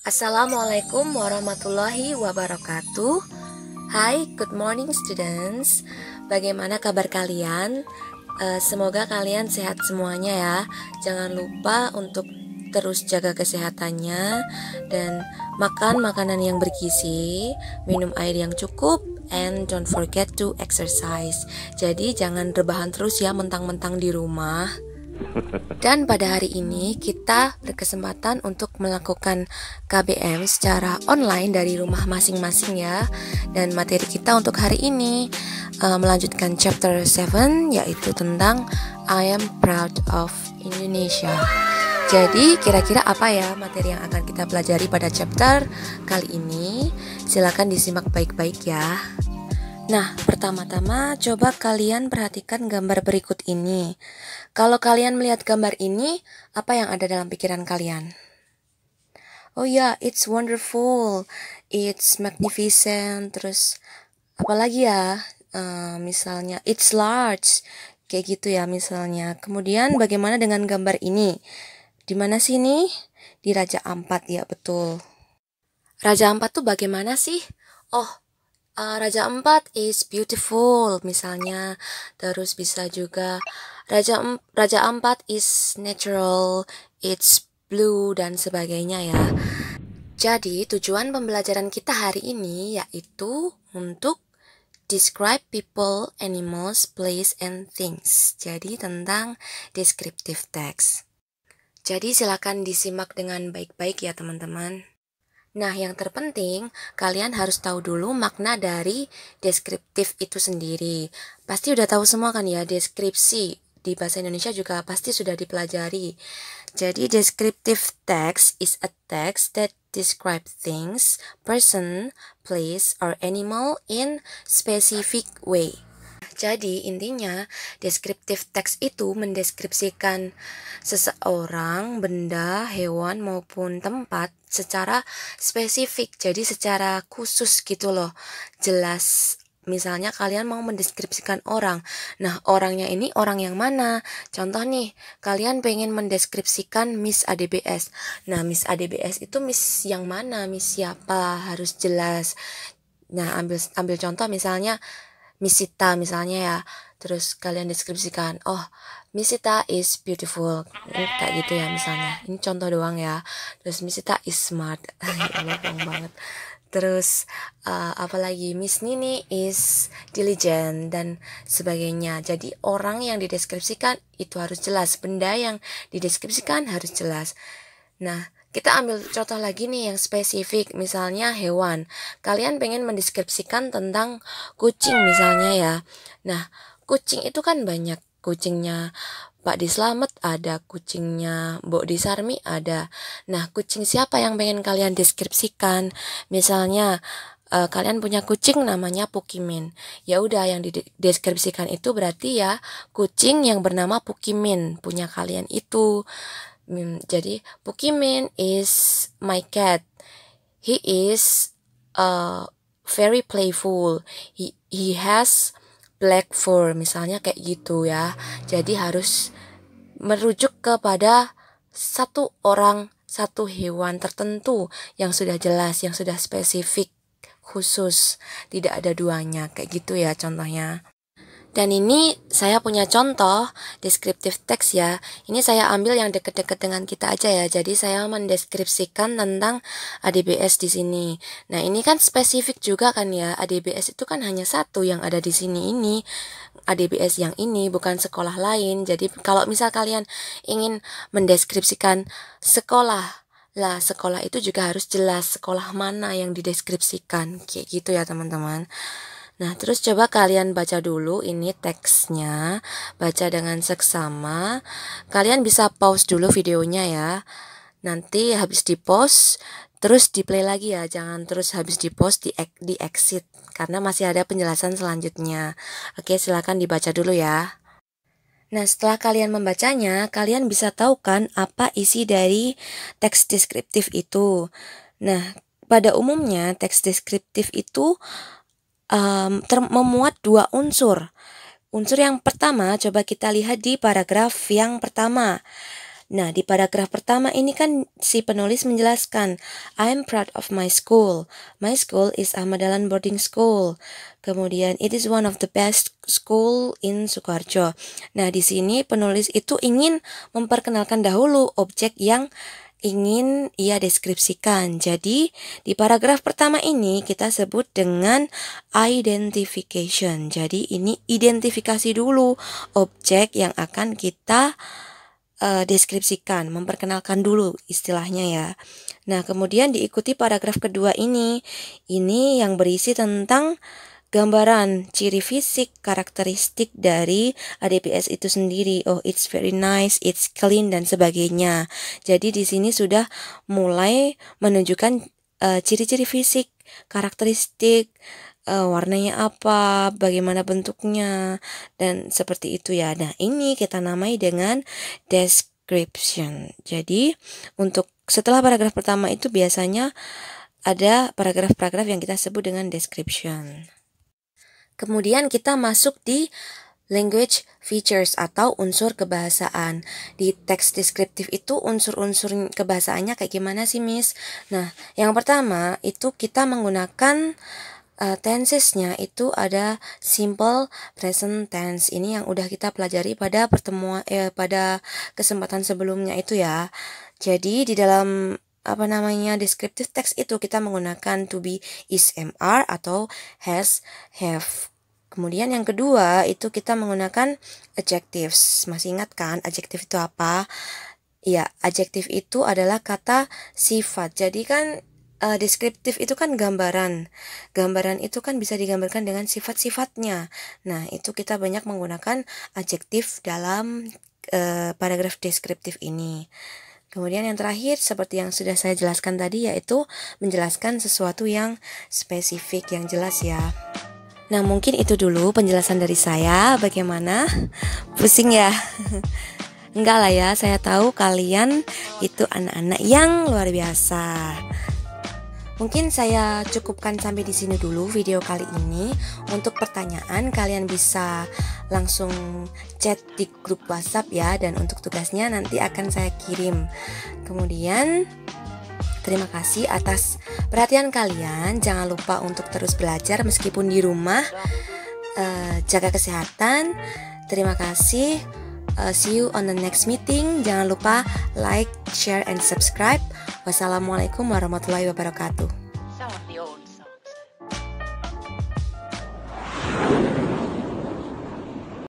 Assalamualaikum warahmatullahi wabarakatuh. Hai, good morning students. Bagaimana kabar kalian? Semoga kalian sehat semuanya ya. Jangan lupa untuk terus jaga kesehatannya dan makan makanan yang bergizi, minum air yang cukup, and don't forget to exercise. Jadi jangan rebahan terus ya mentang-mentang di rumah. Dan pada hari ini kita berkesempatan untuk melakukan KBM secara online dari rumah masing-masing ya. Dan materi kita untuk hari ini melanjutkan chapter 7, yaitu tentang I am proud of Indonesia. Jadi kira-kira apa ya materi yang akan kita pelajari pada chapter kali ini? Silakan disimak baik-baik ya. Nah, pertama-tama coba kalian perhatikan gambar berikut ini. Kalau kalian melihat gambar ini, apa yang ada dalam pikiran kalian? Oh ya, it's wonderful, it's magnificent, terus apalagi ya? Misalnya, it's large, kayak gitu ya misalnya. Kemudian bagaimana dengan gambar ini? Di mana sih nih? Di Raja Ampat, ya betul. Raja Ampat tuh bagaimana sih? Raja Ampat is beautiful misalnya. Terus bisa juga Raja Ampat is natural, it's blue dan sebagainya ya. Jadi tujuan pembelajaran kita hari ini yaitu untuk describe people, animals, place, and things. Jadi tentang descriptive text. Jadi silakan disimak dengan baik-baik ya teman-teman. Nah, yang terpenting, kalian harus tahu dulu makna dari deskriptif itu sendiri. Pasti udah tahu semua kan ya, deskripsi. Di bahasa Indonesia juga pasti sudah dipelajari. Jadi, descriptive text is a text that describe things, person, place, or animal in specific way. Jadi intinya deskriptif teks itu mendeskripsikan seseorang, benda, hewan maupun tempat secara spesifik. Jadi secara khusus gitu loh. Jelas. Misalnya kalian mau mendeskripsikan orang. Nah, orangnya ini orang yang mana? Contoh nih, kalian pengen mendeskripsikan Miss ADBS. Nah, Miss ADBS itu Miss yang mana? Miss siapa? Harus jelas. Nah, ambil contoh misalnya Miss Sita misalnya ya, terus kalian deskripsikan, oh Miss Sita is beautiful, kayak gitu ya misalnya. Ini contoh doang ya. Terus Miss Sita is smart, bohong banget. Terus apalagi Miss Nini is diligent dan sebagainya. Jadi orang yang dideskripsikan itu harus jelas, benda yang dideskripsikan harus jelas. Nah, kita ambil contoh lagi nih yang spesifik, misalnya hewan. Kalian pengen mendeskripsikan tentang kucing misalnya ya. Nah, kucing itu kan banyak. Kucingnya Pak Dislamet ada, kucingnya Mbok Disarmi ada. Nah, kucing siapa yang pengen kalian deskripsikan? Misalnya kalian punya kucing namanya Pukimin. Ya udah yang dideskripsikan itu berarti ya kucing yang bernama Pukimin punya kalian itu. Jadi Pukimin is my cat. He is very playful. He has black fur misalnya kayak gitu ya. Jadi harus merujuk kepada satu orang, satu hewan tertentu yang sudah jelas, yang sudah spesifik, khusus, tidak ada duanya kayak gitu ya contohnya. Dan ini saya punya contoh deskriptif teks ya. Ini saya ambil yang deket-deket dengan kita aja ya. Jadi saya mendeskripsikan tentang ADBS di sini. Nah, ini kan spesifik juga kan ya. ADBS itu kan hanya satu yang ada di sini ini. ADBS yang ini bukan sekolah lain. Jadi kalau misal kalian ingin mendeskripsikan sekolah, lah sekolah itu juga harus jelas sekolah mana yang dideskripsikan. Kayak gitu ya teman-teman. Nah, terus coba kalian baca dulu ini teksnya, baca dengan seksama. Kalian bisa pause dulu videonya ya. Nanti habis di pause, terus di play lagi ya. Jangan terus habis di pause di exit, karena masih ada penjelasan selanjutnya. Oke, silakan dibaca dulu ya. Nah, setelah kalian membacanya, kalian bisa tahu kan apa isi dari teks deskriptif itu. Nah, pada umumnya teks deskriptif itu memuat dua unsur. Unsur yang pertama coba kita lihat di paragraf yang pertama. Nah, di paragraf pertama ini kan si penulis menjelaskan, I am proud of my school. My school is Ahmad Dahlan Boarding School. Kemudian, it is one of the best school in Sukoharjo. Nah, di sini penulis itu ingin memperkenalkan dahulu objek yang ingin ia deskripsikan. Jadi, di paragraf pertama ini kita sebut dengan identification. Jadi, ini identifikasi dulu objek yang akan kita deskripsikan, memperkenalkan dulu istilahnya ya. Nah, kemudian diikuti paragraf kedua ini yang berisi tentang gambaran ciri fisik karakteristik dari ADPS itu sendiri. Oh, it's very nice, it's clean dan sebagainya. Jadi di sini sudah mulai menunjukkan ciri-ciri fisik, karakteristik, warnanya apa, bagaimana bentuknya, dan seperti itu ya. Nah, ini kita namai dengan description. Jadi untuk setelah paragraf pertama itu biasanya ada paragraf-paragraf yang kita sebut dengan description. Kemudian kita masuk di language features atau unsur kebahasaan. Di teks deskriptif itu unsur-unsur kebahasaannya kayak gimana sih, Miss? Nah, yang pertama itu kita menggunakan tensesnya itu ada simple present tense. Ini yang udah kita pelajari pada pada kesempatan sebelumnya itu ya. Jadi di dalam descriptive text itu kita menggunakan to be, is, am, are atau has, have. Kemudian yang kedua itu kita menggunakan adjectives. Masih ingat kan adjective itu apa? Ya, adjective itu adalah kata sifat. Jadi kan deskriptif itu kan gambaran. Gambaran itu kan bisa digambarkan dengan sifat-sifatnya. Nah, itu kita banyak menggunakan adjektif dalam paragraf deskriptif ini. Kemudian yang terakhir seperti yang sudah saya jelaskan tadi yaitu menjelaskan sesuatu yang spesifik, yang jelas ya. Nah, mungkin itu dulu penjelasan dari saya. Bagaimana? Pusing ya? Enggak lah ya, saya tahu kalian itu anak-anak yang luar biasa. Mungkin saya cukupkan sampai di sini dulu video kali ini. Untuk pertanyaan kalian bisa langsung chat di grup WhatsApp ya, dan untuk tugasnya nanti akan saya kirim. Kemudian terima kasih atas perhatian kalian. Jangan lupa untuk terus belajar meskipun di rumah. Jaga kesehatan. Terima kasih. See you on the next meeting. Jangan lupa like, share, and subscribe. Wassalamualaikum warahmatullahi wabarakatuh.